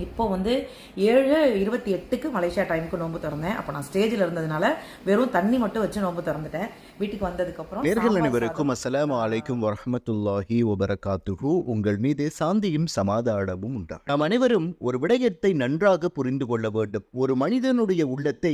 இப்போ வந்து 7:28க்கு மலேசியா டைமுக்கு நோன்பு திறந்தேன். அப்போ நான் ஸ்டேஜில் இருந்ததுனால வெறும் தண்ணி மட்டும் வச்சு நோன்பு திறந்துட்டேன். வீட்டுக்கு வந்ததுக்கப்புறம் நேர்கள் அனைவருக்கும் அஸ்ஸலாமு அலைக்கும் வரஹ்மத்துல்லாஹி வபரகாத்துஹு. உங்கள் மீது சாந்தியும் சமாதானமும் உண்டா. நாம் அனைவரும் ஒரு விடயத்தை நன்றாக புரிந்து கொள்ள வேண்டும். ஒரு மனிதனுடைய உள்ளத்தை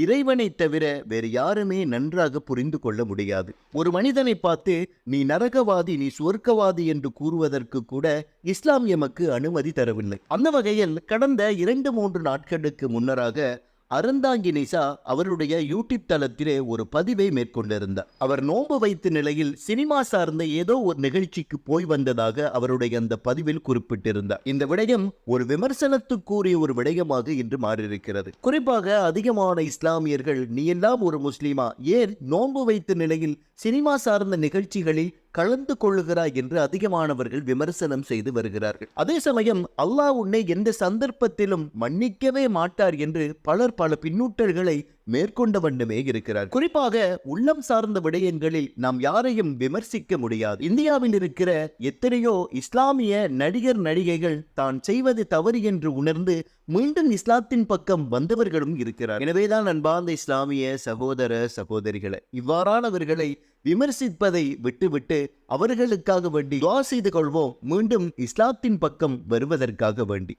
இறைவனை தவிர வேறு யாருமே நன்றாக புரிந்து கொள்ள முடியாது. ஒரு மனிதனை பார்த்து நீ நரகவாதி, நீ சுவர்க்கவாதி என்று கூறுவதற்கு கூட இஸ்லாம் எமக்கு அனுமதி தரவில்லை. அந்த வகையில் கடந்த 2-3 நாட்களுக்கு முன்னராக அறந்தாங்கி நிசா அவருடைய யூடியூப் தளத்திலே ஒரு பதிவை மேற்கொண்டிருந்தார். அவர் நோன்பு வைத்த நிலையில் சினிமா சார்ந்த ஏதோ ஒரு நிகழ்ச்சிக்கு போய் வந்ததாக அவருடைய அந்த பதிவில் குறிப்பிட்டிருந்தார். இந்த விடயம் ஒரு விமர்சனத்துக்குரிய ஒரு விடயமாக இன்று மாறியிருக்கிறது. குறிப்பாக அதிகமான இஸ்லாமியர்கள் நீ எல்லாம் ஒரு முஸ்லிமா, ஏன் நோன்பு வைத்த நிலையில் சினிமா சார்ந்த நிகழ்ச்சிகளில் கலந்து கொள்ளுகிறாய் என்று அதிகமானவர்கள் விமர்சனம் செய்து வருகிறார்கள். அதே சமயம் அல்லாஹ் உன்னை எந்த சந்தர்ப்பத்திலும் மன்னிக்கவே மாட்டார் என்று பலர் பல பின்னூட்டல்களை மேற்கொண்ட வண்ணமே இருக்கிறார். குறிப்பாக உள்ளம் சார்ந்த விடயங்களில் நாம் யாரையும் விமர்சிக்க முடியாது. இந்தியாவில் இருக்கிற எத்தனையோ இஸ்லாமிய நடிகர் நடிகைகள் தான் செய்வது தவறு என்று உணர்ந்து மீண்டும் இஸ்லாத்தின் பக்கம் வந்தவர்களும் இருக்கிறார். எனவேதான் அன்பார்ந்த இஸ்லாமிய சகோதர சகோதரிகளை, இவ்வாறானவர்களை விமர்சிப்பதை விட்டுவிட்டு அவர்களுக்காக வேண்டி துஆ செய்து கொள்வோம், மீண்டும் இஸ்லாத்தின் பக்கம் வருவதற்காக வேண்டி.